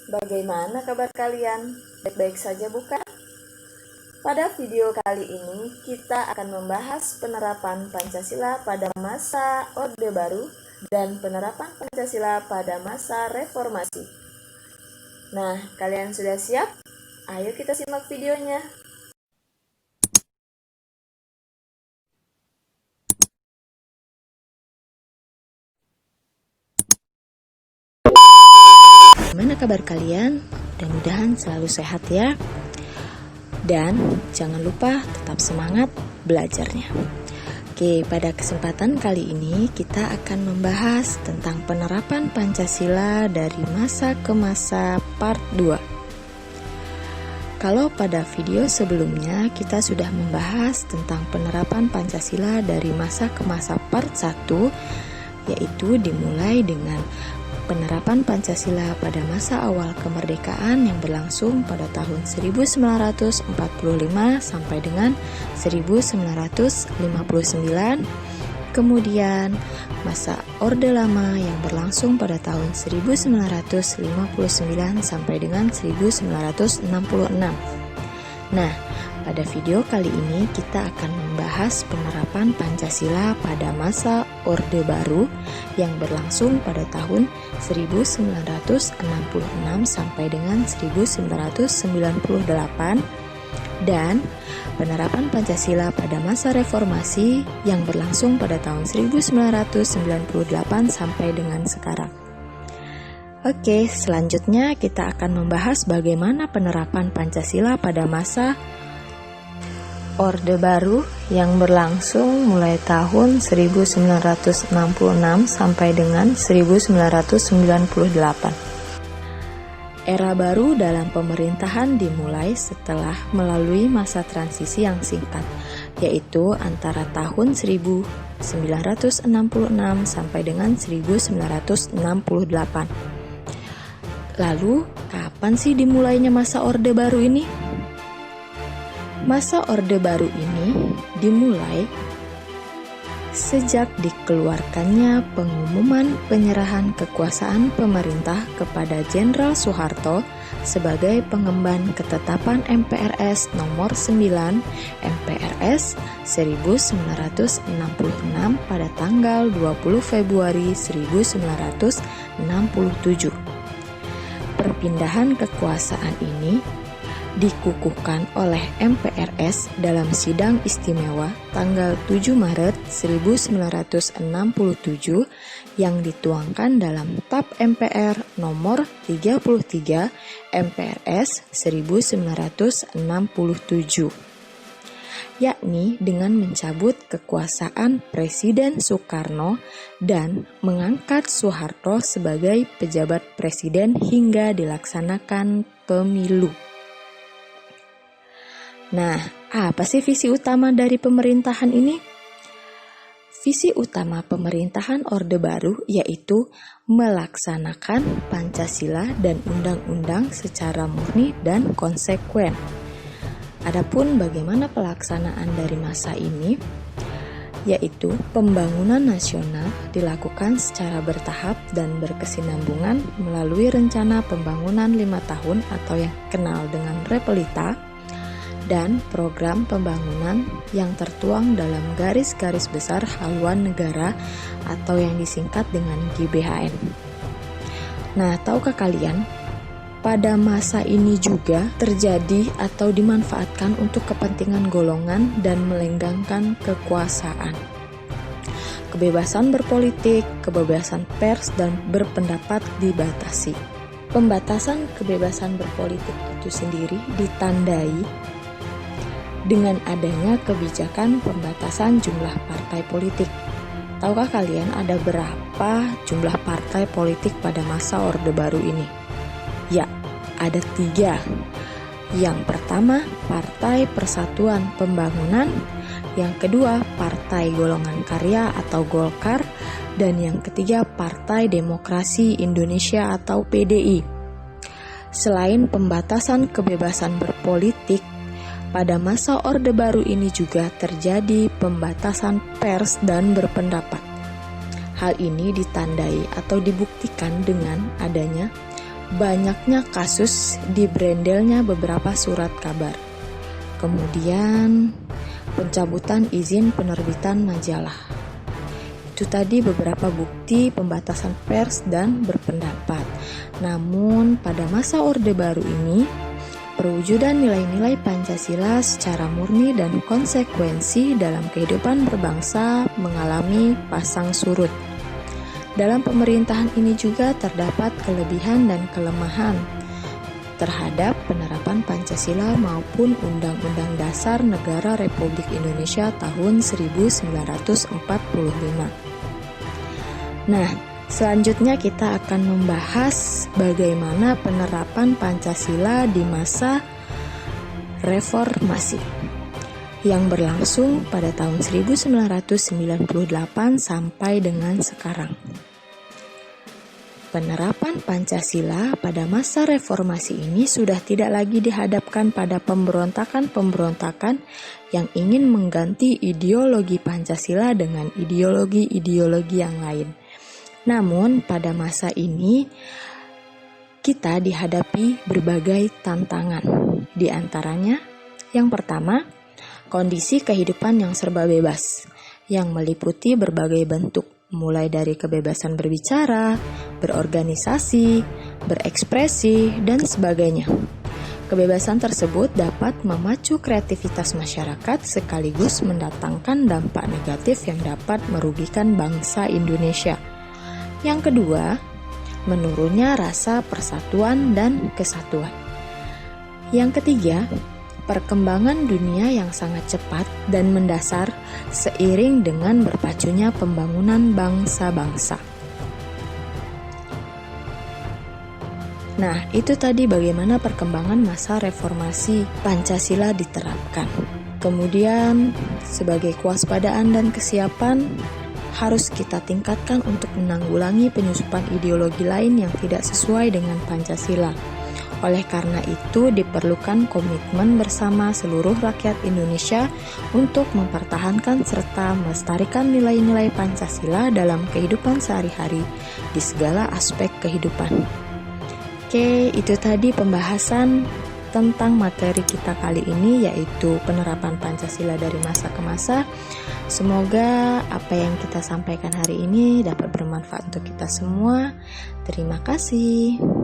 Bagaimana kabar kalian? Baik-baik saja bukan? Pada video kali ini kita akan membahas penerapan Pancasila pada masa Orde Baru dan penerapan Pancasila pada masa Reformasi. Nah, kalian sudah siap? Ayo kita simak videonya. Gimana kabar kalian? Mudah-mudahan selalu sehat ya. Dan jangan lupa tetap semangat belajarnya. Oke, pada kesempatan kali ini kita akan membahas tentang penerapan Pancasila dari masa ke masa part 2. Kalau pada video sebelumnya kita sudah membahas tentang penerapan Pancasila dari masa ke masa part 1, yaitu dimulai dengan penerapan Pancasila pada masa awal kemerdekaan yang berlangsung pada tahun 1945 sampai dengan 1959, kemudian masa Orde Lama yang berlangsung pada tahun 1959 sampai dengan 1966. Nah, pada video kali ini kita akan membahas penerapan Pancasila pada masa Orde Baru yang berlangsung pada tahun 1966 sampai dengan 1998 dan penerapan Pancasila pada masa Reformasi yang berlangsung pada tahun 1998 sampai dengan sekarang. Oke, selanjutnya kita akan membahas bagaimana penerapan Pancasila pada masa Orde Baru yang berlangsung mulai tahun 1966 sampai dengan 1998. Era baru dalam pemerintahan dimulai setelah melalui masa transisi yang singkat, yaitu antara tahun 1966 sampai dengan 1968. Lalu, kapan sih dimulainya masa Orde Baru ini? Masa Orde Baru ini dimulai sejak dikeluarkannya pengumuman penyerahan kekuasaan pemerintah kepada Jenderal Soeharto sebagai pengemban ketetapan MPRS nomor 9 MPRS 1966 pada tanggal 20 Februari 1967. Perpindahan kekuasaan ini dikukuhkan oleh MPRS dalam sidang istimewa tanggal 7 Maret 1967 yang dituangkan dalam TAP MPR nomor 33 MPRS 1967, yakni dengan mencabut kekuasaan Presiden Soekarno dan mengangkat Soeharto sebagai pejabat presiden hingga dilaksanakan pemilu. Nah, apa sih visi utama dari pemerintahan ini? Visi utama pemerintahan Orde Baru yaitu melaksanakan Pancasila dan undang-undang secara murni dan konsekuen. Adapun bagaimana pelaksanaan dari masa ini, yaitu pembangunan nasional dilakukan secara bertahap dan berkesinambungan melalui rencana pembangunan 5 tahun atau yang dikenal dengan Repelita, dan program pembangunan yang tertuang dalam garis-garis besar haluan negara atau yang disingkat dengan GBHN. Nah, tahukah kalian, pada masa ini juga terjadi atau dimanfaatkan untuk kepentingan golongan dan melenggangkan kekuasaan. Kebebasan berpolitik, kebebasan pers, dan berpendapat dibatasi. Pembatasan kebebasan berpolitik itu sendiri ditandai dengan adanya kebijakan pembatasan jumlah partai politik. Tahukah kalian ada berapa jumlah partai politik pada masa Orde Baru ini? Ya, ada 3. Yang pertama, Partai Persatuan Pembangunan. Yang kedua, Partai Golongan Karya atau Golkar. Dan yang ketiga, Partai Demokrasi Indonesia atau PDI. Selain pembatasan kebebasan berpolitik, pada masa Orde Baru ini juga terjadi pembatasan pers dan berpendapat. Hal ini ditandai atau dibuktikan dengan adanya banyaknya kasus di brandelnya beberapa surat kabar. Kemudian pencabutan izin penerbitan majalah. Itu tadi beberapa bukti pembatasan pers dan berpendapat. Namun pada masa Orde Baru ini, perwujudan nilai-nilai Pancasila secara murni dan konsekuensi dalam kehidupan berbangsa mengalami pasang surut. Dalam pemerintahan ini juga terdapat kelebihan dan kelemahan terhadap penerapan Pancasila maupun Undang-Undang Dasar Negara Republik Indonesia tahun 1945. Nah, selanjutnya kita akan membahas bagaimana penerapan Pancasila di masa reformasi yang berlangsung pada tahun 1998 sampai dengan sekarang. Penerapan Pancasila pada masa reformasi ini sudah tidak lagi dihadapkan pada pemberontakan-pemberontakan yang ingin mengganti ideologi Pancasila dengan ideologi-ideologi yang lain. Namun pada masa ini kita dihadapi berbagai tantangan. Di antaranya, yang pertama, kondisi kehidupan yang serba bebas, yang meliputi berbagai bentuk, mulai dari kebebasan berbicara, berorganisasi, berekspresi, dan sebagainya. Kebebasan tersebut dapat memacu kreativitas masyarakat sekaligus mendatangkan dampak negatif yang dapat merugikan bangsa Indonesia. Yang kedua, menurunnya rasa persatuan dan kesatuan. Yang ketiga, perkembangan dunia yang sangat cepat dan mendasar seiring dengan berpacunya pembangunan bangsa-bangsa. Nah, itu tadi bagaimana perkembangan masa reformasi Pancasila diterapkan. Kemudian, sebagai kewaspadaan dan kesiapan, harus kita tingkatkan untuk menanggulangi penyusupan ideologi lain yang tidak sesuai dengan Pancasila. Oleh karena itu, diperlukan komitmen bersama seluruh rakyat Indonesia untuk mempertahankan serta melestarikan nilai-nilai Pancasila dalam kehidupan sehari-hari di segala aspek kehidupan. Oke, itu tadi pembahasan tentang materi kita kali ini, yaitu penerapan Pancasila dari masa ke masa. Semoga apa yang kita sampaikan hari ini dapat bermanfaat untuk kita semua. Terima kasih.